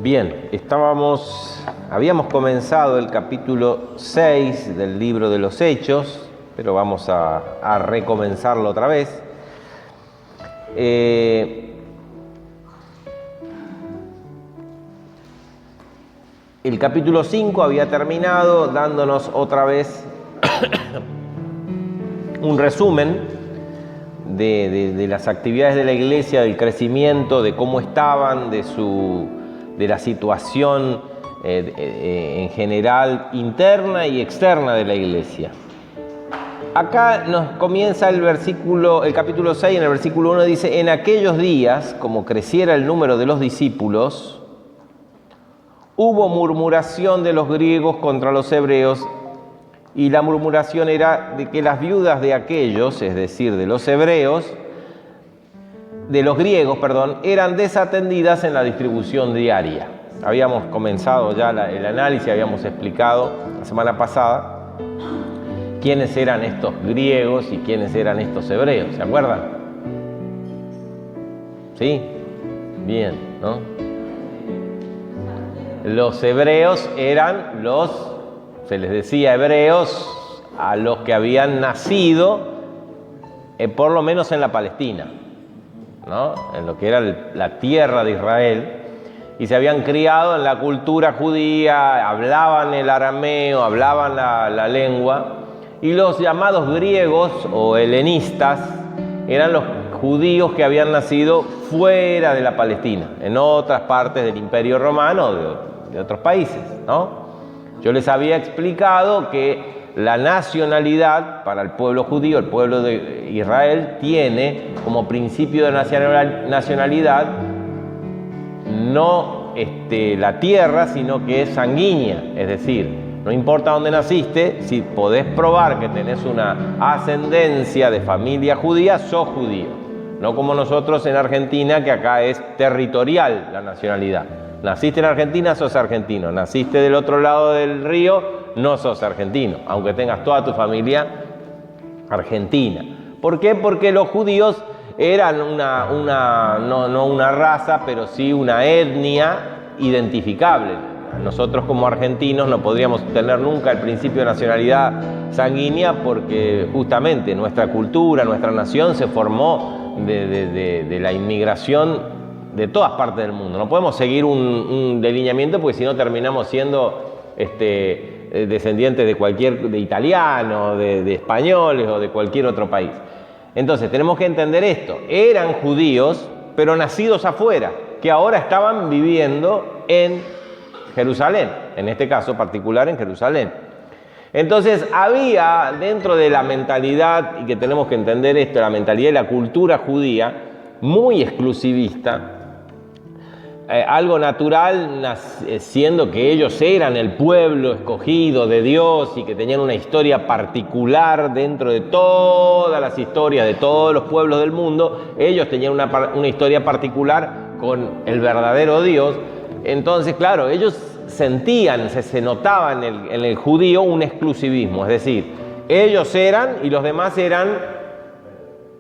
Bien, habíamos comenzado el capítulo 6 del libro de los Hechos, pero vamos a recomenzarlo otra vez. El capítulo 5 había terminado dándonos otra vez un resumen de las actividades de la iglesia, del crecimiento, de cómo estaban, de la situación en general interna y externa de la iglesia. Acá nos comienza el capítulo 6, en el versículo 1 dice: en aquellos días, como creciera el número de los discípulos, hubo murmuración de los griegos contra los hebreos, y la murmuración era de que las viudas de aquellos, es decir, de los griegos, eran desatendidas en la distribución diaria. Habíamos comenzado ya el análisis, habíamos explicado la semana pasada quiénes eran estos griegos y quiénes eran estos hebreos, ¿se acuerdan? ¿Sí? Bien, ¿no? Los hebreos eran se les decía hebreos a los que habían nacido, por lo menos en la Palestina, ¿no? En lo que era la tierra de Israel, y se habían criado en la cultura judía, hablaban el arameo, hablaban la lengua, y los llamados griegos o helenistas eran los judíos que habían nacido fuera de la Palestina, en otras partes del Imperio Romano, de otros países, ¿no? Yo les había explicado que la nacionalidad para el pueblo judío, el pueblo de Israel, tiene como principio de nacionalidad no la tierra, sino que es sanguínea. Es decir, no importa dónde naciste, si podés probar que tenés una ascendencia de familia judía, sos judío. No como nosotros en Argentina, que acá es territorial la nacionalidad. Naciste en Argentina, sos argentino. Naciste del otro lado del río, no sos argentino, aunque tengas toda tu familia argentina. ¿Por qué? Porque los judíos eran no una raza, pero sí una etnia identificable. Nosotros como argentinos no podríamos tener nunca el principio de nacionalidad sanguínea porque justamente nuestra cultura, nuestra nación se formó de la inmigración de todas partes del mundo. No podemos seguir un delineamiento porque si no terminamos siendo descendientes de italianos, de españoles o de cualquier otro país. Entonces tenemos que entender esto: eran judíos pero nacidos afuera, que ahora estaban viviendo en Jerusalén, en este caso particular en Jerusalén. Entonces había dentro de la mentalidad, y que tenemos que entender esto, la mentalidad de la cultura judía, muy exclusivista, algo natural, siendo que ellos eran el pueblo escogido de Dios y que tenían una historia particular dentro de todas las historias de todos los pueblos del mundo. Ellos tenían una historia particular con el verdadero Dios. Entonces, claro, ellos sentían, se notaba en el judío un exclusivismo, es decir, ellos eran y los demás eran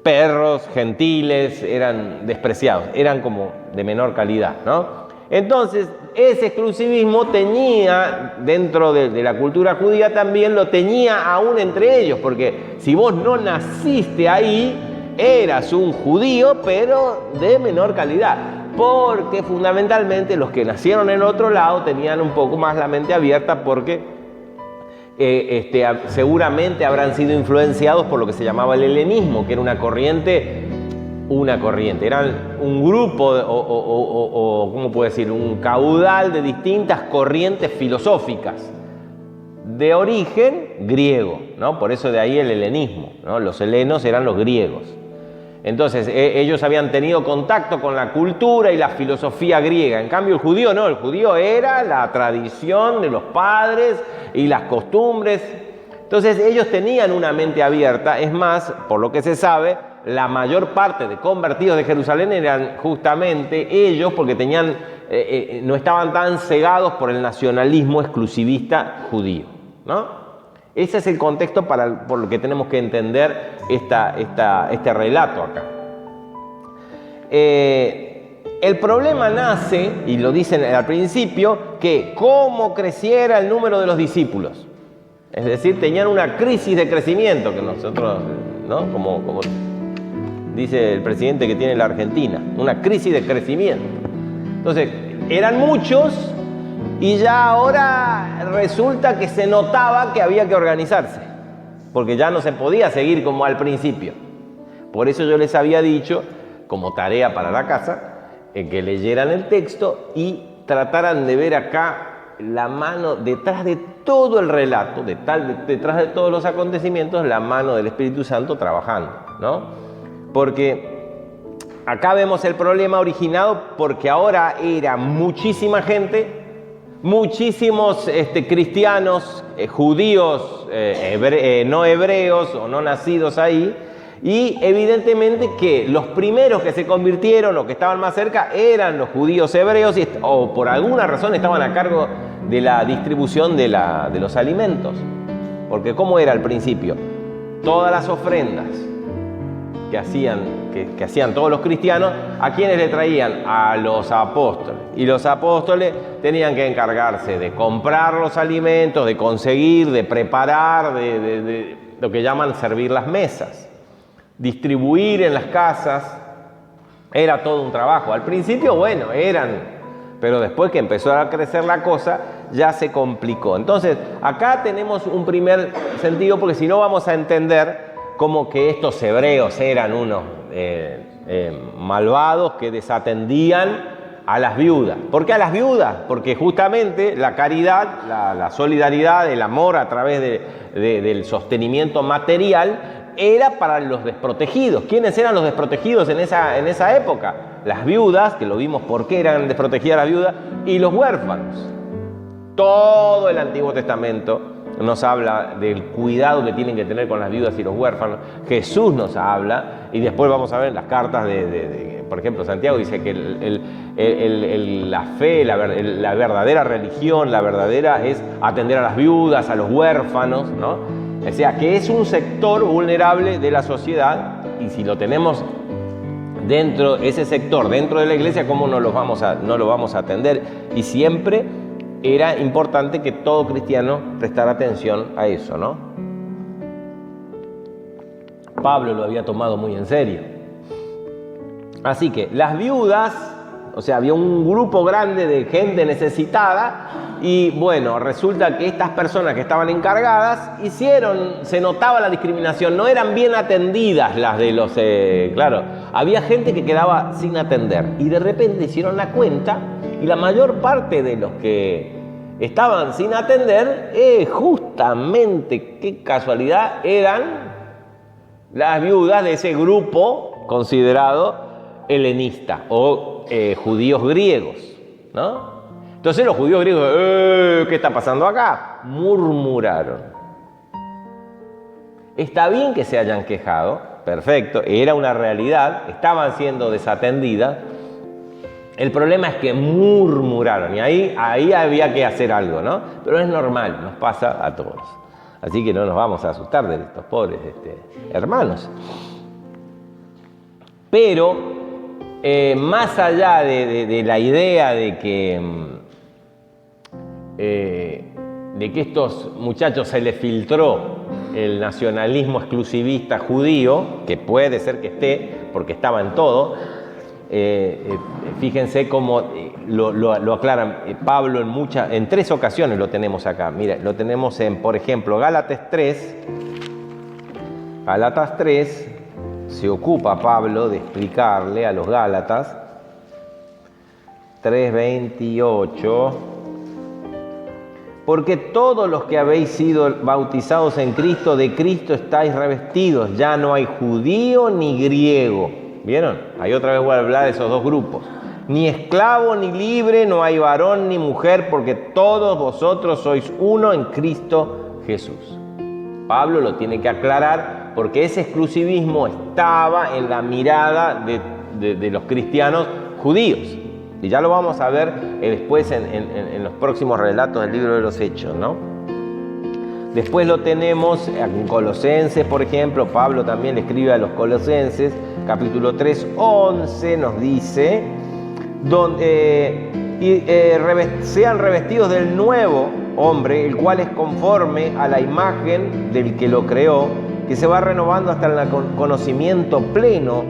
perros, gentiles, eran despreciados, eran como de menor calidad, ¿no? Entonces, ese exclusivismo tenía, dentro de la cultura judía también lo tenía aún entre ellos, porque si vos no naciste ahí, eras un judío, pero de menor calidad, porque fundamentalmente los que nacieron en otro lado tenían un poco más la mente abierta, porque seguramente habrán sido influenciados por lo que se llamaba el helenismo, que era una corriente, eran un grupo o ¿cómo puedo decir? Un caudal de distintas corrientes filosóficas de origen griego, ¿no? Por eso de ahí el helenismo, ¿no? Los helenos eran los griegos. Entonces ellos habían tenido contacto con la cultura y la filosofía griega. En cambio el judío no, el judío era la tradición de los padres y las costumbres. Entonces ellos tenían una mente abierta. Es más, por lo que se sabe, la mayor parte de convertidos de Jerusalén eran justamente ellos, porque no estaban tan cegados por el nacionalismo exclusivista judío, ¿no? Ese es el contexto por lo que tenemos que entender este relato acá. el problema nace, y lo dicen al principio, que cómo creciera el número de los discípulos. Es decir, tenían una crisis de crecimiento, que nosotros, ¿no? Como dice el presidente que tiene la Argentina, una crisis de crecimiento. Entonces, eran muchos y ya ahora resulta que se notaba que había que organizarse, porque ya no se podía seguir como al principio. Por eso yo les había dicho, como tarea para la casa, que leyeran el texto y trataran de ver acá la mano detrás de todo el relato, detrás de todos los acontecimientos, la mano del Espíritu Santo trabajando, ¿no? Porque acá vemos el problema originado porque ahora era muchísima gente, muchísimos cristianos, judíos, no hebreos o no nacidos ahí, y evidentemente que los primeros que se convirtieron o que estaban más cerca eran los judíos hebreos o por alguna razón estaban a cargo de la distribución de los alimentos. Porque ¿cómo era al principio? Todas las ofrendas que hacían todos los cristianos, ¿a quiénes le traían? A los apóstoles. Y los apóstoles tenían que encargarse de comprar los alimentos, de conseguir, de preparar, de lo que llaman servir las mesas. Distribuir en las casas, era todo un trabajo. Al principio, bueno, pero después que empezó a crecer la cosa, ya se complicó. Entonces, acá tenemos un primer sentido, porque si no vamos a entender como que estos hebreos eran unos malvados que desatendían a las viudas. ¿Por qué a las viudas? Porque justamente la caridad, la solidaridad, el amor a través del sostenimiento material era para los desprotegidos. ¿Quiénes eran los desprotegidos en esa época? Las viudas, que lo vimos por qué eran desprotegidas las viudas, y los huérfanos. Todo el Antiguo Testamento nos habla del cuidado que tienen que tener con las viudas y los huérfanos. Jesús nos habla, y después vamos a ver las cartas por ejemplo, Santiago dice que la fe, la verdadera religión, la verdadera es atender a las viudas, a los huérfanos, ¿no? O sea, que es un sector vulnerable de la sociedad, y si lo tenemos ese sector dentro de la iglesia, ¿cómo no lo vamos a atender? Y siempre era importante que todo cristiano prestara atención a eso, ¿no? Pablo lo había tomado muy en serio. Así que las viudas, o sea, había un grupo grande de gente necesitada, y bueno, resulta que estas personas que estaban encargadas se notaba la discriminación, no eran bien atendidas las de los... claro, había gente que quedaba sin atender, y de repente hicieron la cuenta, y la mayor parte de los que estaban sin atender, justamente, qué casualidad, eran las viudas de ese grupo considerado helenista o judíos griegos, ¿no? Entonces los judíos griegos, ¿qué está pasando acá? Murmuraron. Está bien que se hayan quejado, perfecto, era una realidad, estaban siendo desatendidas. El problema es que murmuraron, y ahí había que hacer algo, ¿no? Pero es normal, nos pasa a todos. Así que no nos vamos a asustar de estos pobres hermanos. Pero más allá de la idea de que estos muchachos se les filtró el nacionalismo exclusivista judío, que puede ser que esté, porque estaba en todo, fíjense cómo lo aclaran Pablo en 3 ocasiones lo tenemos acá. Mira, lo tenemos por ejemplo, Gálatas 3, se ocupa Pablo de explicarle a los Gálatas, 3:28, porque todos los que habéis sido bautizados en Cristo, de Cristo estáis revestidos, ya no hay judío ni griego. ¿Vieron? Ahí otra vez voy a hablar de esos dos grupos. Ni esclavo ni libre, no hay varón ni mujer, porque todos vosotros sois uno en Cristo Jesús. Pablo lo tiene que aclarar porque ese exclusivismo estaba en la mirada de los cristianos judíos. Y ya lo vamos a ver después en los próximos relatos del libro de los Hechos, ¿no? Después lo tenemos en Colosenses, por ejemplo. Pablo también le escribe a los Colosenses, capítulo 3, 11, nos dice: sean revestidos del nuevo hombre, el cual es conforme a la imagen del que lo creó, que se va renovando hasta el conocimiento pleno.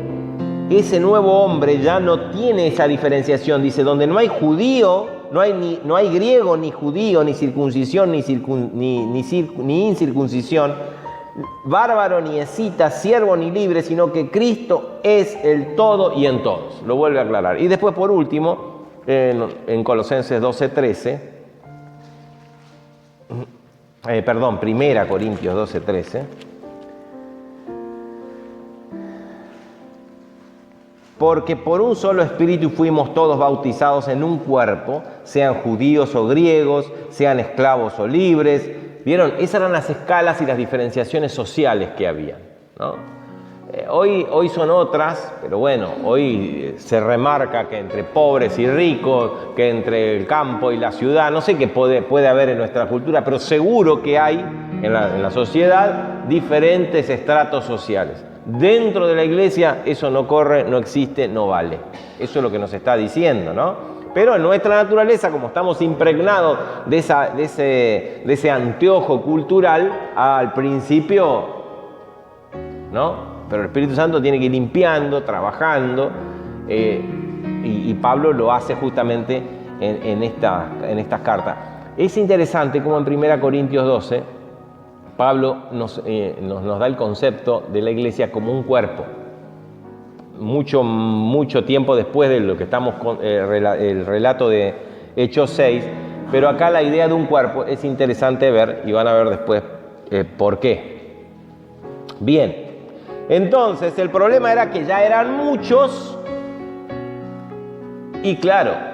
Ese nuevo hombre ya no tiene esa diferenciación, dice, donde no hay judío, no hay griego, ni judío, ni circuncisión, ni incircuncisión, bárbaro, ni escita, siervo, ni libre, sino que Cristo es el todo y en todos. Lo vuelve a aclarar. Y después, por último, en Colosenses 12:13, 1 Corintios 12:13, porque por un solo espíritu fuimos todos bautizados en un cuerpo, sean judíos o griegos, sean esclavos o libres. ¿Vieron? Esas eran las escalas y las diferenciaciones sociales que había, ¿no? Hoy son otras, pero bueno, hoy se remarca que entre pobres y ricos, que entre el campo y la ciudad, no sé qué puede haber en nuestra cultura, pero seguro que hay en la sociedad diferentes estratos sociales. Dentro de la iglesia eso no corre, no existe, no vale. Eso es lo que nos está diciendo, ¿no? Pero en nuestra naturaleza, como estamos impregnados de ese anteojo cultural, al principio, ¿no? Pero el Espíritu Santo tiene que ir limpiando, trabajando, y Pablo lo hace justamente en estas cartas. Es interesante como en 1 Corintios 12, Pablo nos da el concepto de la iglesia como un cuerpo. Mucho tiempo después de lo que estamos con el relato de Hechos 6, pero acá la idea de un cuerpo es interesante ver, y van a ver después por qué. Bien, entonces el problema era que ya eran muchos, y claro,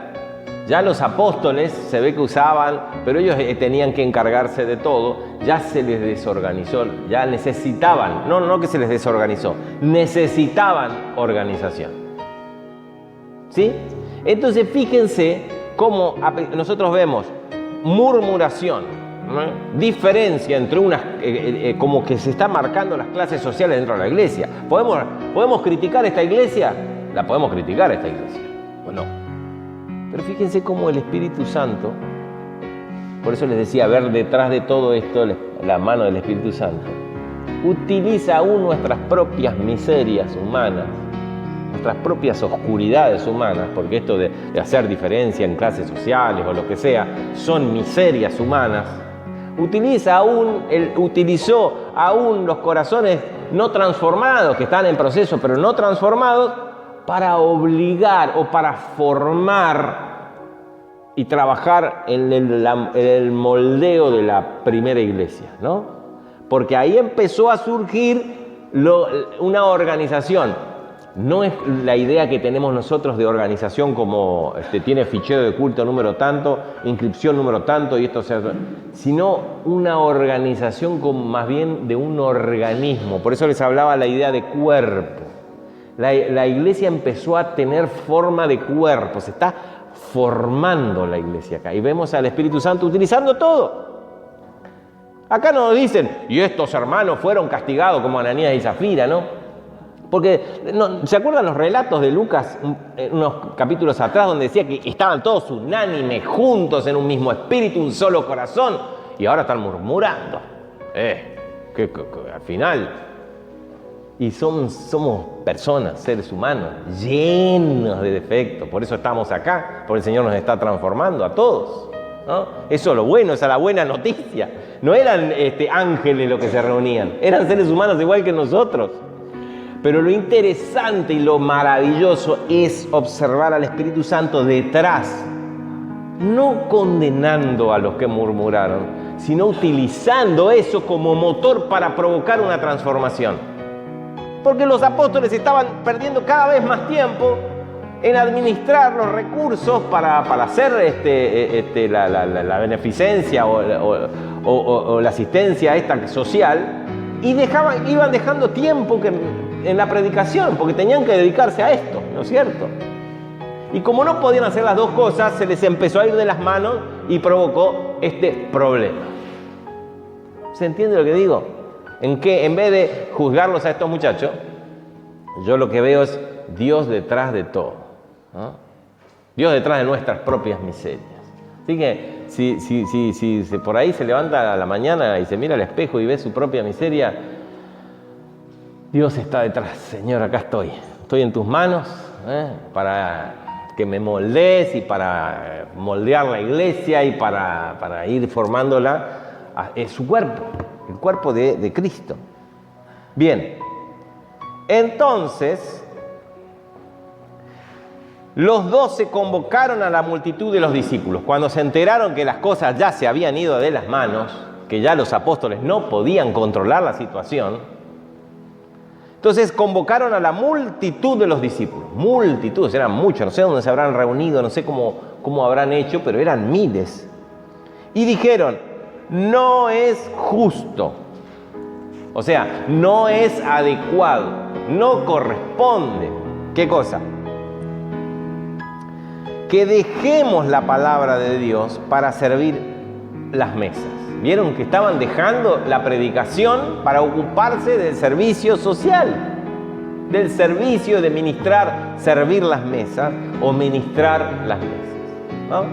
ya los apóstoles se ve que usaban, pero ellos tenían que encargarse de todo, ya se les desorganizó, ya necesitaban, no que se les desorganizó, necesitaban organización. ¿Sí? Entonces fíjense cómo nosotros vemos murmuración, ¿no? Diferencia entre unas, como que se están marcando las clases sociales dentro de la iglesia. ¿Podemos criticar esta iglesia? La podemos criticar esta iglesia, ¿o no? Pero fíjense cómo el Espíritu Santo, por eso les decía, ver detrás de todo esto la mano del Espíritu Santo, utiliza aún nuestras propias miserias humanas, nuestras propias oscuridades humanas, porque esto de hacer diferencia en clases sociales o lo que sea, son miserias humanas. Utilizó aún los corazones no transformados, que están en proceso, pero no transformados, para obligar o para formar y trabajar en el moldeo de la primera iglesia, ¿no? Porque ahí empezó a surgir una organización. No es la idea que tenemos nosotros de organización como tiene fichero de culto número tanto, inscripción número tanto y esto sea, sino una organización más bien de un organismo. Por eso les hablaba la idea de cuerpo. La iglesia empezó a tener forma de cuerpo, se está formando la iglesia acá. Y vemos al Espíritu Santo utilizando todo. Acá no nos dicen, y estos hermanos fueron castigados como Ananías y Zafira, ¿no? Porque, ¿se acuerdan los relatos de Lucas, unos capítulos atrás, donde decía que estaban todos unánimes, juntos, en un mismo espíritu, un solo corazón, y ahora están murmurando? Que al final... Y somos personas, seres humanos, llenos de defectos. Por eso estamos acá, porque el Señor nos está transformando a todos, ¿no? Eso es lo bueno, esa es la buena noticia. No eran ángeles los que se reunían, eran seres humanos igual que nosotros. Pero lo interesante y lo maravilloso es observar al Espíritu Santo detrás, no condenando a los que murmuraron, sino utilizando eso como motor para provocar una transformación. Porque los apóstoles estaban perdiendo cada vez más tiempo en administrar los recursos para hacer la beneficencia o la asistencia esta social, y iban dejando tiempo en la predicación, porque tenían que dedicarse a esto, ¿no es cierto? Y como no podían hacer las dos cosas, se les empezó a ir de las manos y provocó este problema. ¿Se entiende lo que digo? En que en vez de juzgarlos a estos muchachos, yo lo que veo es Dios detrás de todo, ¿no? Dios detrás de nuestras propias miserias. Así que si por ahí se levanta a la mañana y se mira al espejo y ve su propia miseria, Dios está detrás. Señor, acá estoy. Estoy en tus manos para que me moldees y para moldear la iglesia y para ir formándola. Es su cuerpo, el cuerpo de Cristo. Bien, entonces los 12 convocaron a la multitud de los discípulos. Cuando se enteraron que las cosas ya se habían ido de las manos, que ya los apóstoles no podían controlar la situación, entonces convocaron a la multitud de los discípulos. Multitudes, eran muchos, no sé dónde se habrán reunido, no sé cómo habrán hecho, pero eran miles. Y dijeron, no es justo, o sea, no es adecuado, no corresponde. ¿Qué cosa? Que dejemos la palabra de Dios para servir las mesas. ¿Vieron que estaban dejando la predicación para ocuparse del servicio social? Del servicio de ministrar, servir las mesas o ministrar las mesas, ¿no?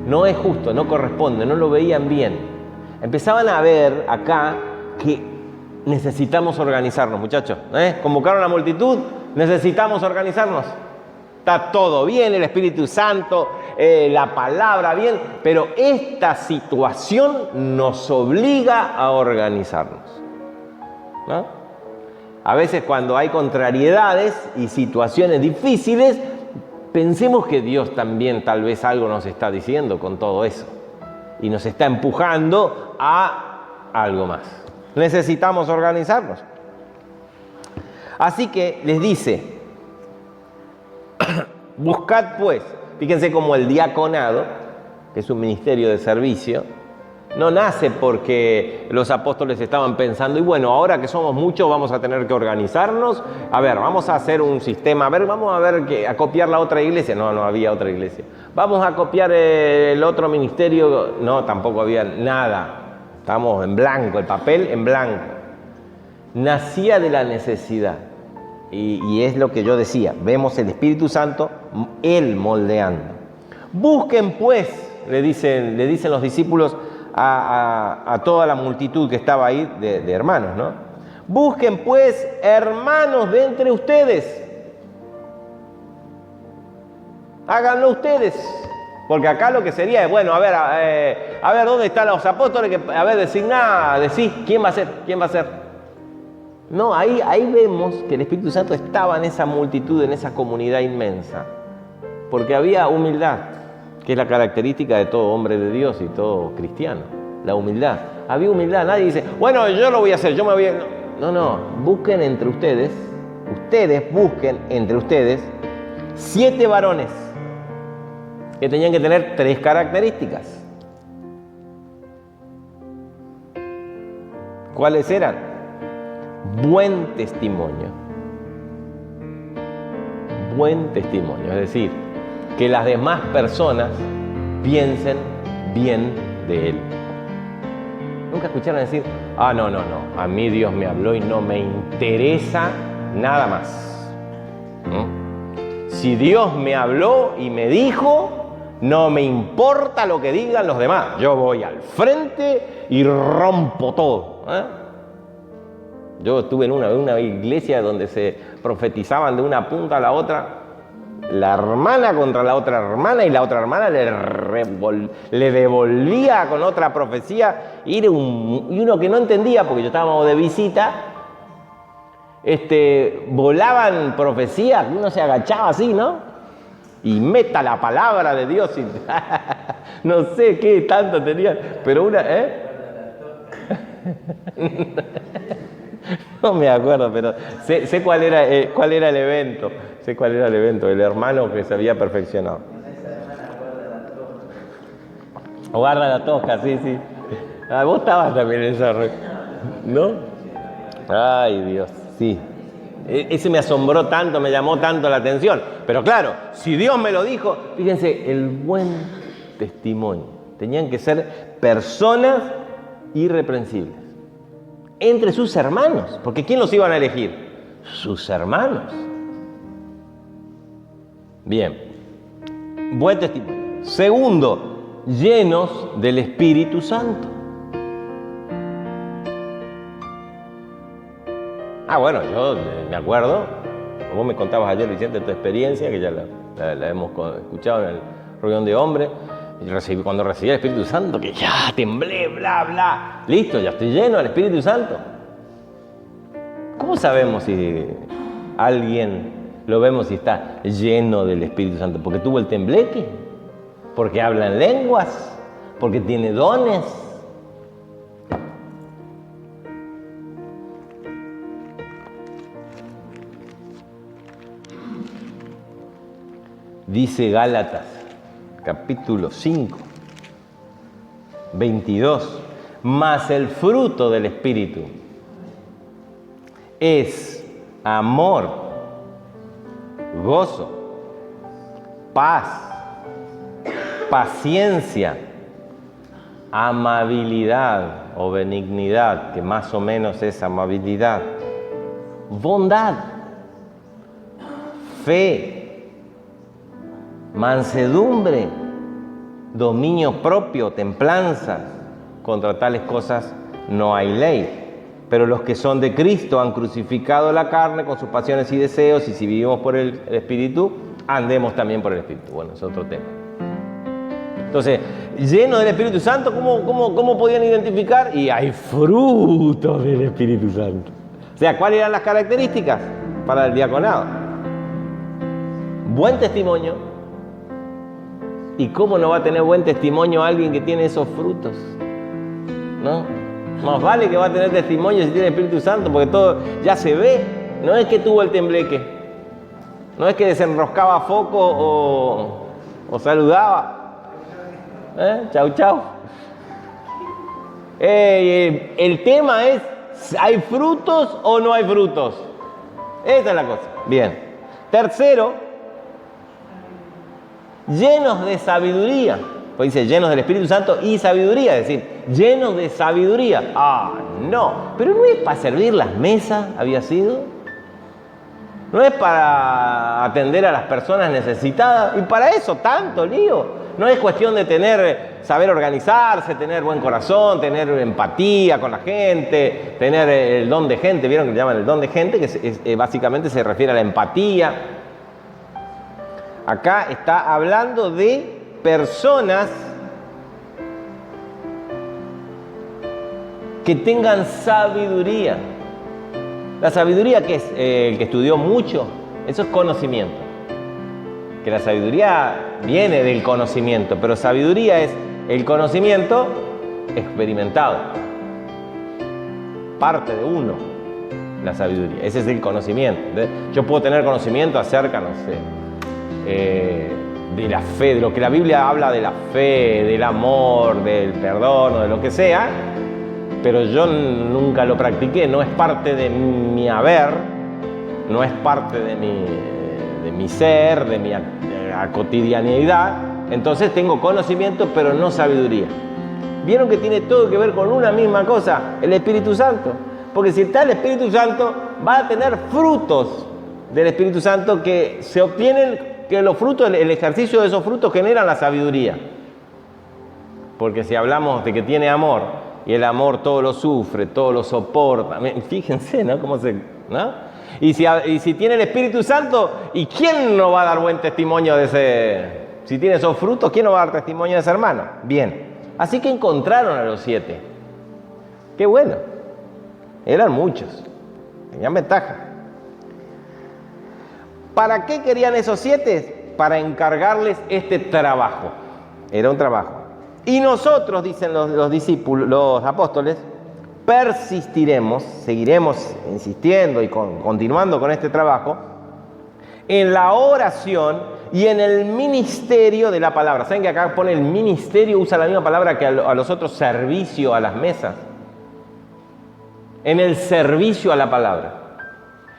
No es justo, no corresponde, no lo veían bien. Empezaban a ver acá que necesitamos organizarnos, muchachos. Convocaron a la multitud, necesitamos organizarnos. Está todo bien, el Espíritu Santo, la palabra bien, pero esta situación nos obliga a organizarnos, ¿no? A veces cuando hay contrariedades y situaciones difíciles, pensemos que Dios también tal vez algo nos está diciendo con todo eso y nos está empujando a algo más. Necesitamos organizarnos. Así que les dice, buscad pues, fíjense como el diaconado, que es un ministerio de servicio, no nace porque los apóstoles estaban pensando, y bueno, ahora que somos muchos vamos a tener que organizarnos, a ver, vamos a hacer un sistema, vamos a ver, a copiar la otra iglesia. No había otra iglesia. Vamos a copiar el otro ministerio. No, tampoco había nada. Estábamos en blanco, el papel en blanco. Nacía de la necesidad. Y es lo que yo decía, vemos el Espíritu Santo, Él moldeando. Busquen pues, le dicen los discípulos a toda la multitud que estaba ahí de hermanos, ¿no? Busquen pues hermanos de entre ustedes. Háganlo ustedes. Porque acá lo que sería es, bueno, a ver dónde están los apóstoles, decís, ¿quién va a ser? No, ahí vemos que el Espíritu Santo estaba en esa multitud, en esa comunidad inmensa. Porque había humildad, que es la característica de todo hombre de Dios y todo cristiano. La humildad. Había humildad. Nadie dice, bueno, yo lo voy a hacer, yo me voy a... No. Busquen entre ustedes, busquen entre ustedes 7 varones que tenían que tener 3 características. ¿Cuáles eran? Buen testimonio. Buen testimonio, es decir, que las demás personas piensen bien de él. Nunca escucharon decir, no, a mí Dios me habló y no me interesa nada más. ¿No? Si Dios me habló y me dijo, no me importa lo que digan los demás. Yo voy al frente y rompo todo. Yo estuve en una iglesia donde se profetizaban de una punta a la otra, la hermana contra la otra hermana, y la otra hermana le devolvía con otra profecía, y uno que no entendía, porque yo estábamos de visita, volaban profecías, uno se agachaba así, ¿no? Y meta la palabra de Dios, y no sé qué tanto tenía, pero no me acuerdo, pero sé cuál era el evento. Sé cuál era el evento, el hermano que se había perfeccionado. Guarda la tosca, sí. Vos estabas también en esa red, ¿no? Ay, Dios, sí. Ese me asombró tanto, me llamó tanto la atención. Pero claro, si Dios me lo dijo, fíjense, el buen testimonio. Tenían que ser personas irreprensibles. Entre sus hermanos, porque ¿quién los iban a elegir? Sus hermanos. Bien, Buen testimonio. Segundo, llenos del Espíritu Santo. Bueno, yo me acuerdo, vos me contabas ayer, Vicente, tu experiencia, que ya la hemos escuchado en el reunión de hombres. Cuando recibí el Espíritu Santo, que ya temblé, bla, bla. Listo, ya estoy lleno del Espíritu Santo. ¿Cómo sabemos si alguien lo vemos si está lleno del Espíritu Santo? ¿Porque tuvo el tembleque? ¿Porque habla en lenguas? ¿Porque tiene dones? Dice Gálatas, capítulo 5, 22, mas el fruto del Espíritu es amor, gozo, paz, paciencia, amabilidad o benignidad, que más o menos es amabilidad, bondad, fe, mansedumbre, dominio propio, templanza. Contra tales cosas no hay ley. Pero los que son de Cristo han crucificado la carne con sus pasiones y deseos, y si vivimos por el Espíritu, andemos también por el Espíritu. Bueno, es otro tema. Entonces, lleno del Espíritu Santo, ¿cómo podían identificar? Y hay frutos del Espíritu Santo. O sea, ¿cuáles eran las características para el diaconado? Buen testimonio. ¿Y cómo no va a tener buen testimonio alguien que tiene esos frutos? ¿No? Más vale que va a tener testimonio si tiene el Espíritu Santo, porque todo ya se ve. No es que tuvo el tembleque, no es que desenroscaba foco o saludaba. Chau, chau. El tema es, ¿hay frutos o no hay frutos? Esa es la cosa. Bien. Tercero, llenos de sabiduría. Pues dice llenos del Espíritu Santo y sabiduría, es decir, llenos de sabiduría. No, pero no es para servir las mesas, había sido. No es para atender a las personas necesitadas. Y para eso tanto lío. No es cuestión de saber organizarse, tener buen corazón, tener empatía con la gente, tener el don de gente. ¿Vieron que le llaman el don de gente? Que básicamente se refiere a la empatía. Acá está hablando de personas que tengan sabiduría. La sabiduría, que es el que estudió mucho, eso es conocimiento. Que la sabiduría viene del conocimiento, pero sabiduría es el conocimiento experimentado. Parte de uno, la sabiduría. Ese es el conocimiento. Yo puedo tener conocimiento acerca, no sé, de la fe, de lo que la Biblia habla de la fe, del amor, del perdón o de lo que sea, pero yo nunca lo practiqué, no es parte de mi haber, no es parte de mi ser, de mi cotidianidad. Entonces tengo conocimiento, pero no sabiduría. ¿Vieron que tiene todo que ver con una misma cosa? El Espíritu Santo. Porque si está el Espíritu Santo, va a tener frutos del Espíritu Santo que se obtienen, que los frutos, el ejercicio de esos frutos generan la sabiduría. Porque si hablamos de que tiene amor, y el amor todo lo sufre, todo lo soporta, fíjense, ¿no? ¿No? Y si tiene el Espíritu Santo, ¿y quién no va a dar buen testimonio de ese? Si tiene esos frutos, ¿quién no va a dar testimonio de ese hermano? Bien, así que encontraron a los 7. Qué bueno, eran muchos, tenían ventaja. ¿Para qué querían esos 7? Para encargarles este trabajo. Era un trabajo. Y nosotros, dicen los discípulos, los apóstoles, persistiremos, seguiremos insistiendo y continuando con este trabajo en la oración y en el ministerio de la palabra. ¿Saben que acá pone el ministerio? Usa la misma palabra que a los otros, servicio a las mesas. En el servicio a la palabra.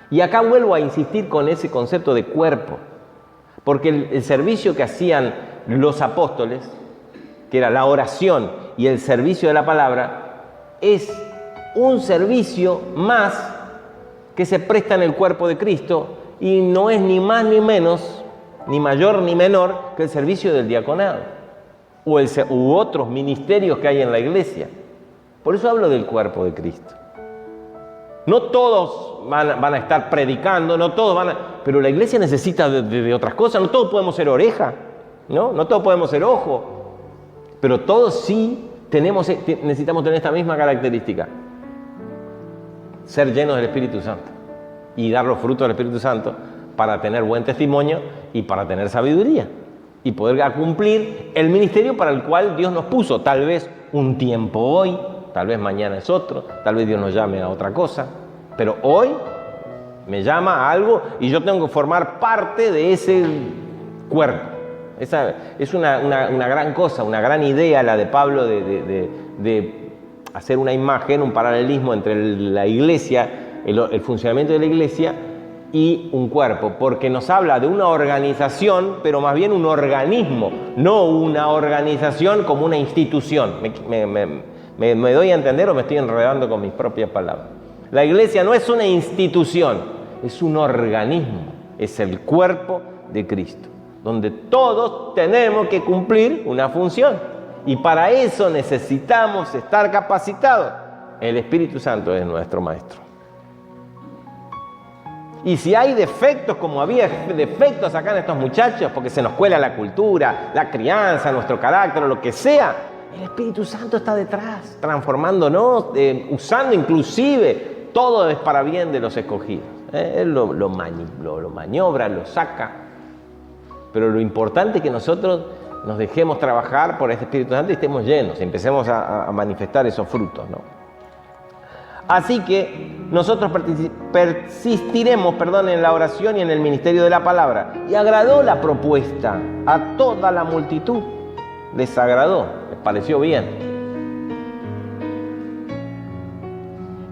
Y acá vuelvo a insistir con ese concepto de cuerpo, porque el servicio que hacían los apóstoles, que era la oración y el servicio de la palabra, es un servicio más que se presta en el cuerpo de Cristo y no es ni más ni menos ni mayor ni menor que el servicio del diaconado u otros ministerios que hay en la iglesia. Por eso hablo del cuerpo de Cristo. No todos van a estar predicando, no todos pero la iglesia necesita de otras cosas. No todos podemos ser oreja, no todos podemos ser ojo, pero todos sí necesitamos tener esta misma característica: ser llenos del Espíritu Santo y dar los frutos del Espíritu Santo para tener buen testimonio y para tener sabiduría y poder cumplir el ministerio para el cual Dios nos puso. Tal vez un tiempo hoy, tal vez mañana es otro, tal vez Dios nos llame a otra cosa, pero hoy me llama a algo y yo tengo que formar parte de ese cuerpo. Esa es una gran cosa, una gran idea la de Pablo de hacer una imagen, un paralelismo entre la iglesia, el funcionamiento de la iglesia y un cuerpo, porque nos habla de una organización, pero más bien un organismo, no una organización como una institución. ¿Me doy a entender o me estoy enredando con mis propias palabras? La iglesia no es una institución, es un organismo, es el cuerpo de Cristo, donde todos tenemos que cumplir una función. Y para eso necesitamos estar capacitados. El Espíritu Santo es nuestro maestro. Y si hay defectos, como había defectos acá en estos muchachos, porque se nos cuela la cultura, la crianza, nuestro carácter o lo que sea, el Espíritu Santo está detrás, transformándonos, usando inclusive, todo es para bien de los escogidos. Él lo maniobra, lo saca. Pero lo importante es que nosotros nos dejemos trabajar por este Espíritu Santo y estemos llenos, y empecemos a manifestar esos frutos, ¿no? Así que nosotros persistiremos, en la oración y en el ministerio de la palabra. Y agradó la propuesta a toda la multitud. Les agradó, les pareció bien.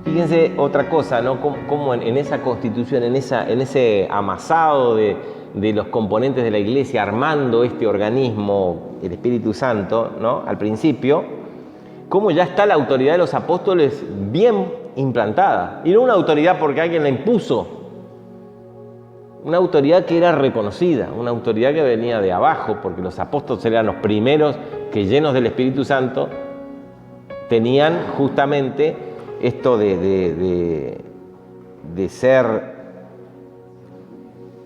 Fíjense otra cosa, ¿no? Cómo en esa constitución, en ese amasado de los componentes de la iglesia, armando este organismo, el Espíritu Santo, ¿no? Al principio, cómo ya está la autoridad de los apóstoles bien implantada. Y no una autoridad porque alguien la impuso, una autoridad que era reconocida, una autoridad que venía de abajo, porque los apóstoles eran los primeros que, llenos del Espíritu Santo, tenían justamente esto de ser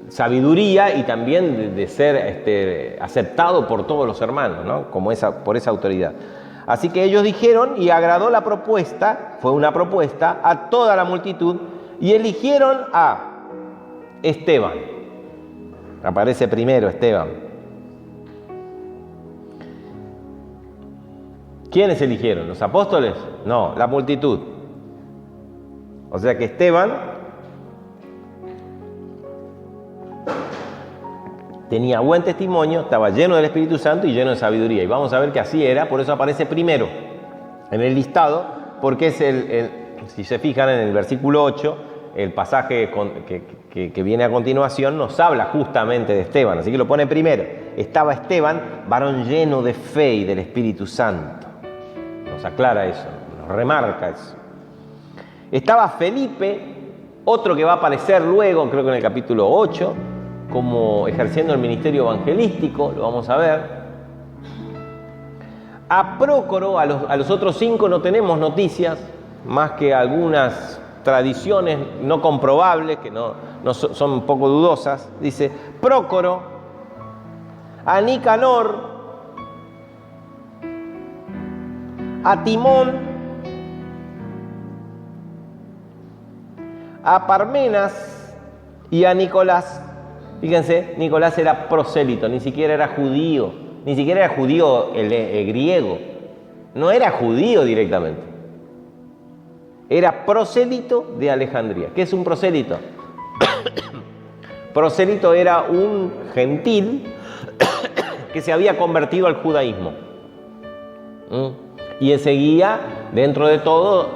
sabiduría y también de ser aceptado por todos los hermanos, ¿no? Por esa autoridad. Así que ellos dijeron, y agradó la propuesta, fue una propuesta a toda la multitud, y eligieron a Esteban. Aparece primero Esteban. ¿Quiénes eligieron? ¿Los apóstoles? No, la multitud. O sea que Esteban tenía buen testimonio, estaba lleno del Espíritu Santo y lleno de sabiduría. Y vamos a ver que así era, por eso aparece primero en el listado, porque es si se fijan en el versículo 8, el pasaje que viene a continuación nos habla justamente de Esteban, así que lo pone primero. Estaba Esteban, varón lleno de fe y del Espíritu Santo. Nos aclara eso, nos remarca eso. Estaba Felipe, otro que va a aparecer luego, creo que en el capítulo 8, como ejerciendo el ministerio evangelístico, lo vamos a ver. A Prócoro, a los otros 5 no tenemos noticias, más que algunas tradiciones no comprobables, que no son un poco dudosas. Dice Prócoro, a Nicanor, a Timón, a Parmenas y a Nicolás. Fíjense, Nicolás era prosélito, ni siquiera era judío griego, no era judío directamente. Era prosélito de Alejandría. ¿Qué es un prosélito? Prosélito era un gentil que se había convertido al judaísmo. Y seguía, dentro de todo,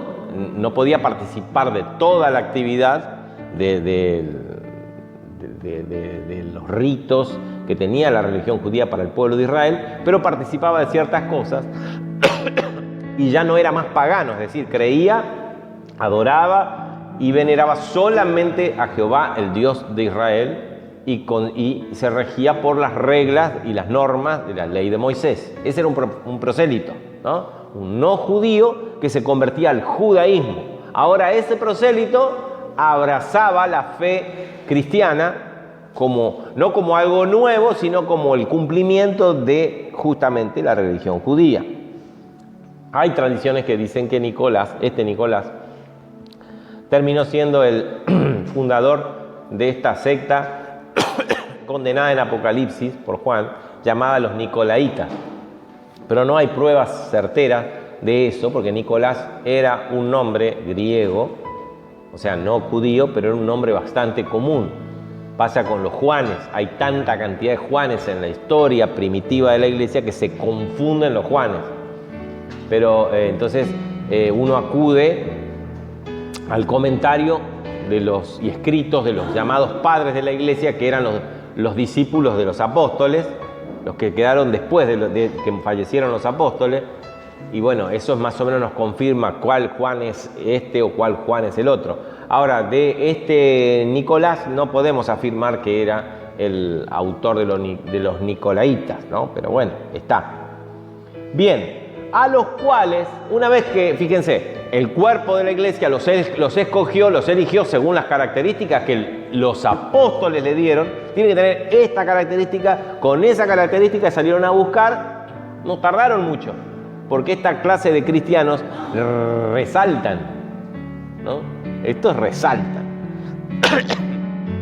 no podía participar de toda la actividad de los ritos que tenía la religión judía para el pueblo de Israel, pero participaba de ciertas cosas y ya no era más pagano, es decir, creía, adoraba y veneraba solamente a Jehová, el Dios de Israel, y se regía por las reglas y las normas de la ley de Moisés. Ese era un prosélito, ¿no? Un no judío que se convertía al judaísmo. Ahora ese prosélito abrazaba la fe cristiana no como algo nuevo, sino como el cumplimiento de justamente la religión judía. Hay tradiciones que dicen que Nicolás, terminó siendo el fundador de esta secta condenada en Apocalipsis por Juan, llamada los Nicolaitas. Pero no hay pruebas certeras de eso, porque Nicolás era un nombre griego, o sea, no judío, pero era un nombre bastante común. Pasa con los Juanes, hay tanta cantidad de Juanes en la historia primitiva de la iglesia que se confunden los Juanes. Pero entonces uno acude al comentario y escritos de los llamados padres de la iglesia, que eran los discípulos de los apóstoles, los que quedaron después de que fallecieron los apóstoles. Y bueno, eso más o menos nos confirma cuál Juan es este o cuál Juan es el otro. Ahora, de este Nicolás no podemos afirmar que era el autor de los Nicolaitas, ¿no? Pero bueno, está. Bien, a los cuales, una vez que, fíjense, el cuerpo de la iglesia los escogió, los eligió según las características que los apóstoles le dieron, tiene que tener esta característica, con esa característica salieron a buscar, no tardaron mucho, porque esta clase de cristianos resaltan, ¿no? Estos resaltan.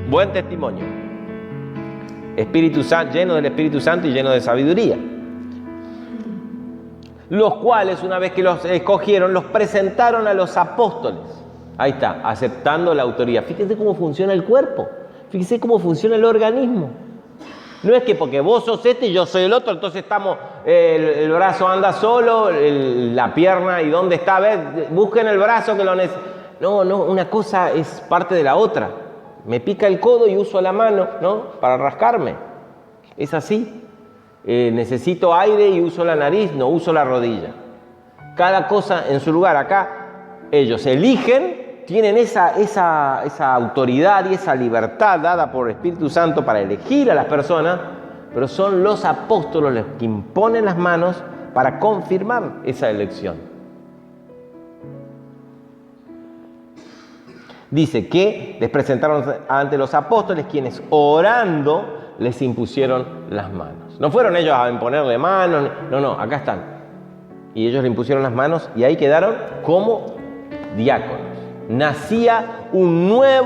Buen testimonio. Espíritu Santo, lleno del Espíritu Santo y lleno de sabiduría. Los cuales, una vez que los escogieron, los presentaron a los apóstoles. Ahí está, aceptando la autoridad. Fíjense cómo funciona el cuerpo. Fíjense cómo funciona el organismo. No es que porque vos sos este y yo soy el otro, entonces el brazo anda solo, la pierna, ¿y dónde está? A ver, busquen el brazo que lo necesita. No, una cosa es parte de la otra. Me pica el codo y uso la mano, ¿no? Para rascarme. Es así. Necesito aire y uso la nariz, no uso la rodilla. Cada cosa en su lugar. Acá ellos eligen, tienen esa autoridad y esa libertad dada por el Espíritu Santo para elegir a las personas, pero son los apóstoles los que imponen las manos para confirmar esa elección. Dice que les presentaron ante los apóstoles, quienes orando les impusieron las manos. No fueron ellos a imponerle manos, no, acá están. Y ellos le impusieron las manos y ahí quedaron como diáconos. Nacía una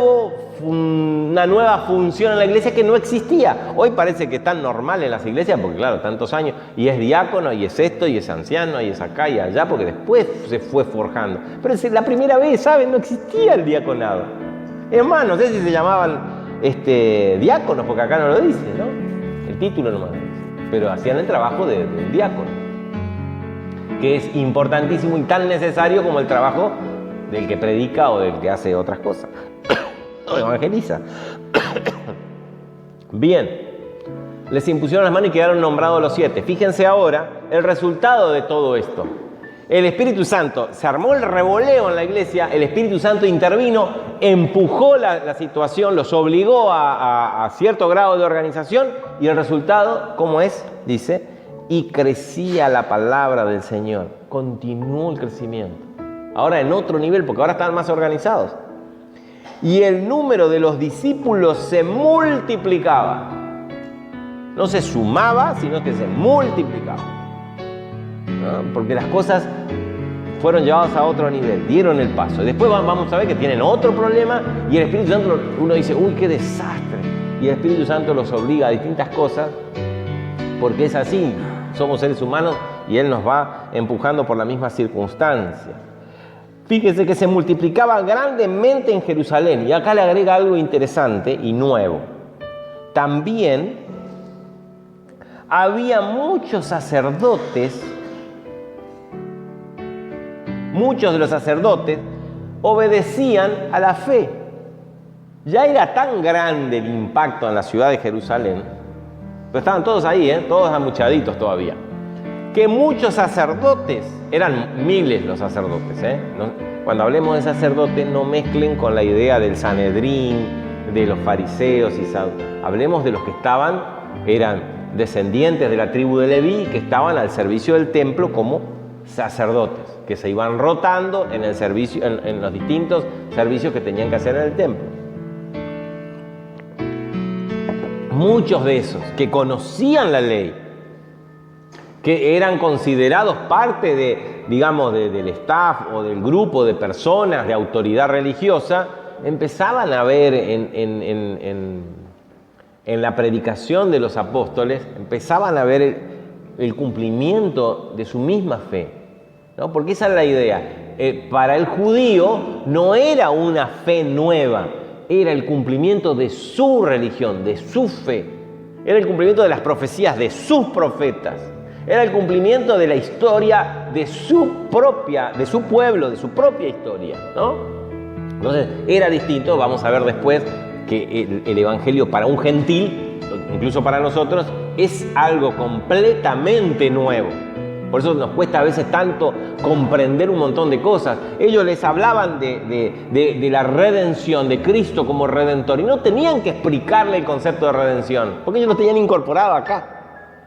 nueva función en la iglesia que no existía. Hoy parece que es tan normal en las iglesias, porque claro, tantos años, y es diácono, y es esto, y es anciano, y es acá y allá, porque después se fue forjando. Pero es la primera vez, ¿saben? No existía el diaconado. Es más, no sé si se llamaban diáconos, porque acá no lo dice, ¿no? El título nomás lo dice. Pero hacían el trabajo del diácono, que es importantísimo y tan necesario como el trabajo del que predica o del que hace otras cosas. O evangeliza. Bien, les impusieron las manos y quedaron nombrados los 7. Fíjense ahora el resultado de todo esto. El Espíritu Santo, se armó el revoleo en la iglesia, el Espíritu Santo intervino, empujó la situación, los obligó a cierto grado de organización, y el resultado, ¿cómo es? Dice, y crecía la palabra del Señor. Continuó el crecimiento. Ahora en otro nivel, porque ahora están más organizados. Y el número de los discípulos se multiplicaba. No se sumaba, sino que se multiplicaba. ¿No? Porque las cosas fueron llevadas a otro nivel, dieron el paso. Y después vamos a ver que tienen otro problema y el Espíritu Santo, uno dice, uy, qué desastre. Y el Espíritu Santo los obliga a distintas cosas, porque es así. Somos seres humanos y Él nos va empujando por la misma circunstancia. Fíjese que se multiplicaba grandemente en Jerusalén. Y acá le agrega algo interesante y nuevo. También había muchos sacerdotes. Muchos de los sacerdotes obedecían a la fe. Ya era tan grande el impacto en la ciudad de Jerusalén, pero estaban todos ahí, todos amuchaditos todavía, que muchos sacerdotes, eran miles los sacerdotes, cuando hablemos de sacerdotes no mezclen con la idea del Sanedrín de los fariseos y hablemos de los que eran descendientes de la tribu de Leví, que estaban al servicio del templo como sacerdotes, que se iban rotando en el servicio, en los distintos servicios que tenían que hacer en el templo. Muchos de esos que conocían la ley, que eran considerados parte del staff o del grupo de personas de autoridad religiosa, empezaban a ver en la predicación de los apóstoles, empezaban a ver el cumplimiento de su misma fe, ¿no? Porque esa es la idea. Para el judío no era una fe nueva, era el cumplimiento de su religión, de su fe. Era el cumplimiento de las profecías de sus profetas. Era el cumplimiento de la historia de su pueblo, de su propia historia, ¿no? Entonces, era distinto. Vamos a ver después que el evangelio para un gentil, incluso para nosotros, es algo completamente nuevo. Por eso nos cuesta a veces tanto comprender un montón de cosas. Ellos les hablaban de la redención, de Cristo como redentor, y no tenían que explicarle el concepto de redención, porque ellos lo tenían incorporado acá,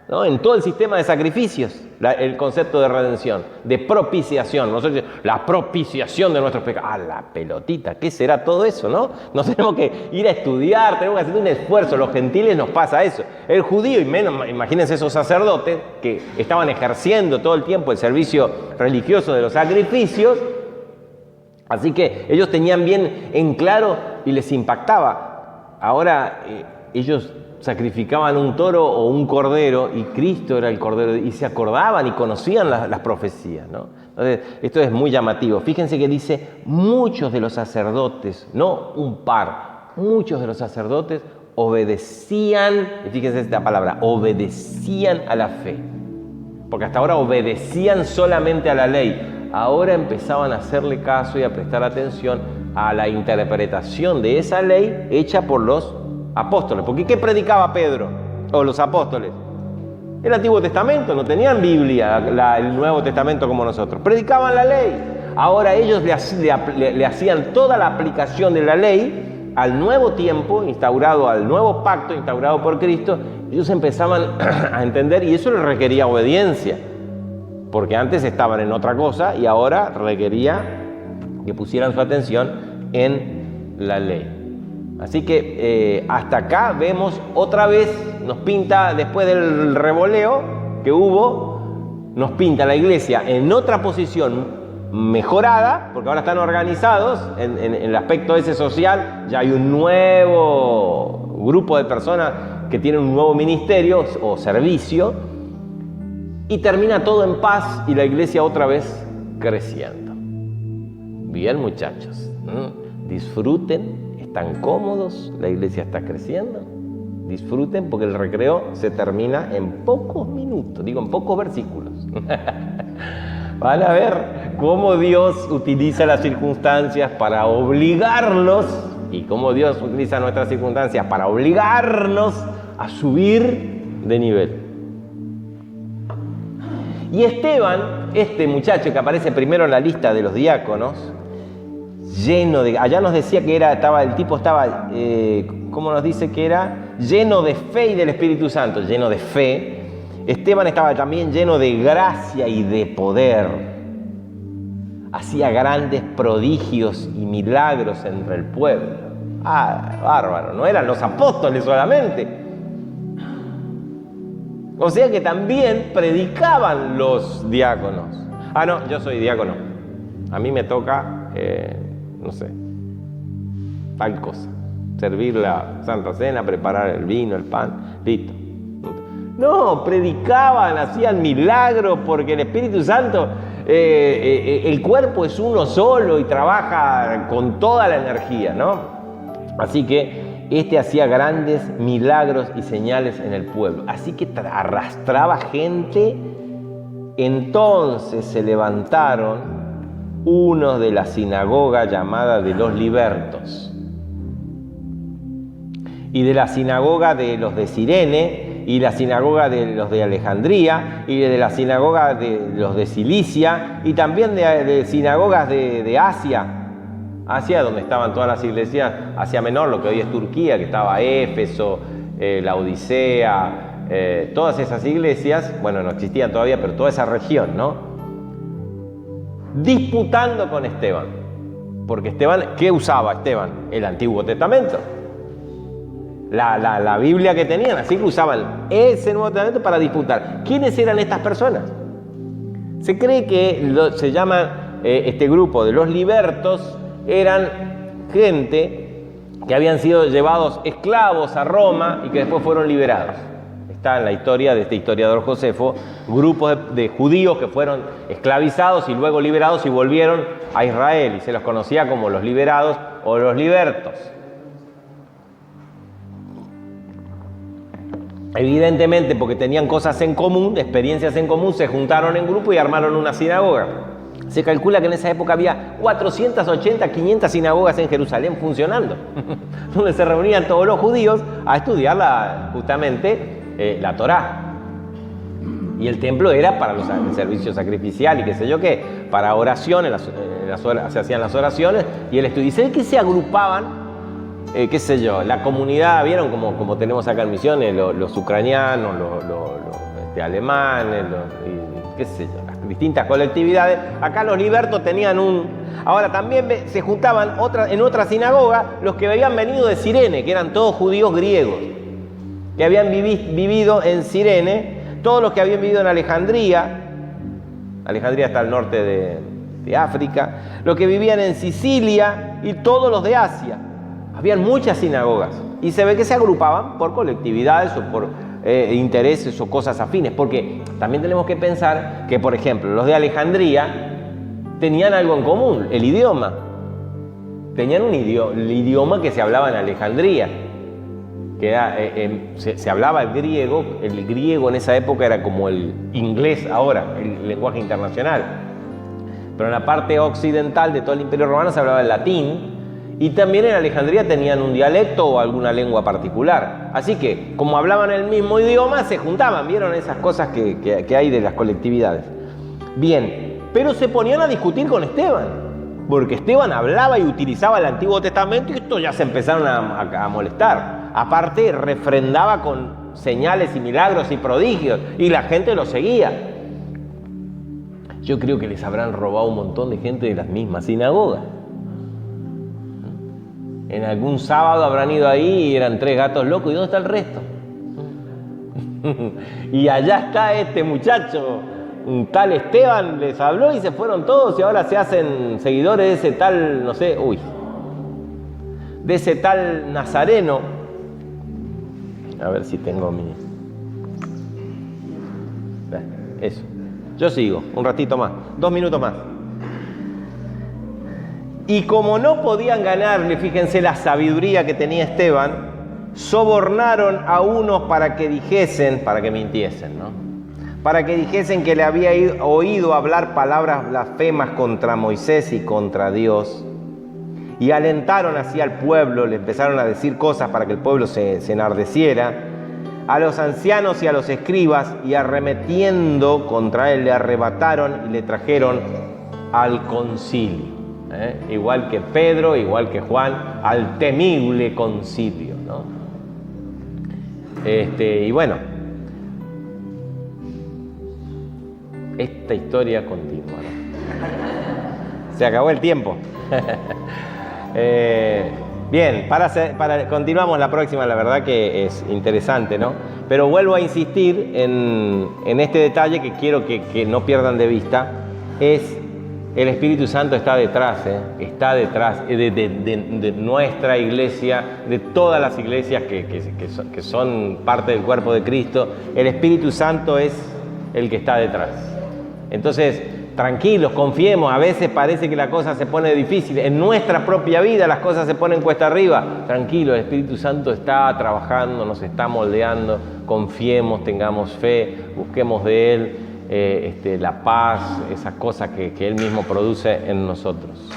¿no? En todo el sistema de sacrificios, el concepto de redención, de propiciación. Nosotros, la propiciación de nuestros pecados. ¡Ah, la pelotita! ¿Qué será todo eso, no? Nos tenemos que ir a estudiar, tenemos que hacer un esfuerzo. Los gentiles nos pasa eso. El judío, y menos, imagínense esos sacerdotes que estaban ejerciendo todo el tiempo el servicio religioso de los sacrificios. Así que ellos tenían bien en claro y les impactaba. Ahora ellos sacrificaban un toro o un cordero y Cristo era el cordero, y se acordaban y conocían las profecías, ¿no? Entonces, esto es muy llamativo. Fíjense que dice, muchos de los sacerdotes, no un par, muchos de los sacerdotes obedecían, y fíjense esta palabra, obedecían a la fe. Porque hasta ahora obedecían solamente a la ley. Ahora empezaban a hacerle caso y a prestar atención a la interpretación de esa ley hecha por los apóstoles. Porque ¿qué predicaba Pedro o los apóstoles? El Antiguo Testamento, no tenían Biblia, el Nuevo Testamento como nosotros. Predicaban la ley. Ahora ellos le hacían toda la aplicación de la ley al nuevo tiempo, instaurado al nuevo pacto, instaurado por Cristo. Ellos empezaban a entender, y eso les requería obediencia, porque antes estaban en otra cosa y ahora requería que pusieran su atención en la ley. Así que hasta acá vemos otra vez, nos pinta, después del revoleo que hubo, nos pinta la iglesia en otra posición mejorada, porque ahora están organizados en el aspecto ese social. Ya hay un nuevo grupo de personas que tienen un nuevo ministerio o servicio, y termina todo en paz y la iglesia otra vez creciendo. Bien, muchachos, disfruten. Están cómodos, la iglesia está creciendo. Disfruten, porque el recreo se termina en pocos minutos, en pocos versículos. Van a ver cómo Dios utiliza las circunstancias para obligarlos, y cómo Dios utiliza nuestras circunstancias para obligarnos a subir de nivel. Y Esteban, este muchacho que aparece primero en la lista de los diáconos, lleno de, allá nos decía que el tipo estaba, ¿cómo nos dice que era? Lleno de fe y del Espíritu Santo, lleno de fe. Esteban estaba también lleno de gracia y de poder. Hacía grandes prodigios y milagros entre el pueblo. Ah, bárbaro, no eran los apóstoles solamente. O sea que también predicaban los diáconos. Ah, no, yo soy diácono. A mí me toca, no sé, tal cosa. Servir la Santa Cena, preparar el vino, el pan, listo. No, predicaban, hacían milagros, porque el Espíritu Santo, el cuerpo es uno solo y trabaja con toda la energía, ¿no? Así que hacía grandes milagros y señales en el pueblo. Así que arrastraba gente. Entonces se levantaron unos de la sinagoga llamada de los libertos, y de la sinagoga de los de Cirene, y la sinagoga de los de Alejandría, y de la sinagoga de los de Cilicia, y también de sinagogas de Asia, Asia, donde estaban todas las iglesias, Asia Menor, lo que hoy es Turquía, que estaba Éfeso, la Odisea, todas esas iglesias, bueno, no existían todavía, pero toda esa región, ¿no? Disputando con Esteban. Porque Esteban, ¿qué usaba Esteban? El Antiguo Testamento. La Biblia que tenían, así que usaban ese Nuevo Testamento para disputar. ¿Quiénes eran estas personas? Se cree que se llama este grupo de los libertos, eran gente que habían sido llevados esclavos a Roma y que después fueron liberados. Está en la historia de este historiador Josefo, grupos de judíos que fueron esclavizados y luego liberados y volvieron a Israel, y se los conocía como los liberados o los libertos. Evidentemente, porque tenían cosas en común, experiencias en común, se juntaron en grupo y armaron una sinagoga. Se calcula que en esa época había 480, 500 sinagogas en Jerusalén funcionando, donde se reunían todos los judíos a estudiar justamente la Torá. Y el templo era para el servicio sacrificial y qué sé yo qué, para oraciones, se hacían las oraciones y el estudio. Y se ve que se agrupaban, qué sé yo, la comunidad, ¿vieron? Como tenemos acá en Misiones, los ucranianos, los alemanes, qué sé yo, las distintas colectividades. Acá los libertos tenían Ahora también se juntaban en otra sinagoga los que habían venido de Cirene, que eran todos judíos griegos, que habían vivido en Cirene, todos los que habían vivido en Alejandría. Alejandría está al norte de África, los que vivían en Sicilia y todos los de Asia. Habían muchas sinagogas y se ve que se agrupaban por colectividades o por intereses o cosas afines, porque también tenemos que pensar que, por ejemplo, los de Alejandría tenían algo en común, el idioma. Tenían el idioma que se hablaba en Alejandría, que era, se hablaba el griego en esa época era como el inglés ahora, el lenguaje internacional. Pero en la parte occidental de todo el Imperio Romano se hablaba el latín, y también en Alejandría tenían un dialecto o alguna lengua particular. Así que, como hablaban el mismo idioma, se juntaban. ¿Vieron esas cosas que hay de las colectividades? Bien, pero se ponían a discutir con Esteban, porque Esteban hablaba y utilizaba el Antiguo Testamento y esto ya se empezaron a molestar. Aparte, refrendaba con señales y milagros y prodigios, y la gente lo seguía. Yo creo que les habrán robado un montón de gente de las mismas sinagogas. En algún sábado habrán ido ahí y eran 3 gatos locos. ¿Y dónde está el resto? Y allá está este muchacho, un tal Esteban, les habló y se fueron todos y ahora se hacen seguidores de ese tal, no sé, de ese tal Nazareno. A ver si tengo eso. Yo sigo, un ratito más, 2 minutos más. Y como no podían ganarle, fíjense la sabiduría que tenía Esteban, sobornaron a unos para que mintiesen, ¿no? Para que dijesen que le había oído hablar palabras blasfemas contra Moisés y contra Dios. Y alentaron así al pueblo, le empezaron a decir cosas para que el pueblo se enardeciera, a los ancianos y a los escribas, y arremetiendo contra él le arrebataron y le trajeron al concilio. Igual que Pedro, igual que Juan, al temible concilio, ¿no? Y bueno, esta historia continúa, ¿no? Se acabó el tiempo. Bien, continuamos la próxima, la verdad que es interesante, ¿no? Pero vuelvo a insistir en este detalle que quiero que no pierdan de vista, es el Espíritu Santo está detrás de nuestra iglesia, de todas las iglesias que son parte del cuerpo de Cristo. El Espíritu Santo es el que está detrás. Entonces, tranquilos, confiemos. A veces parece que la cosa se pone difícil. En nuestra propia vida las cosas se ponen cuesta arriba. Tranquilo, el Espíritu Santo está trabajando, nos está moldeando. Confiemos, tengamos fe, busquemos de Él. La paz, esas cosas que Él mismo produce en nosotros.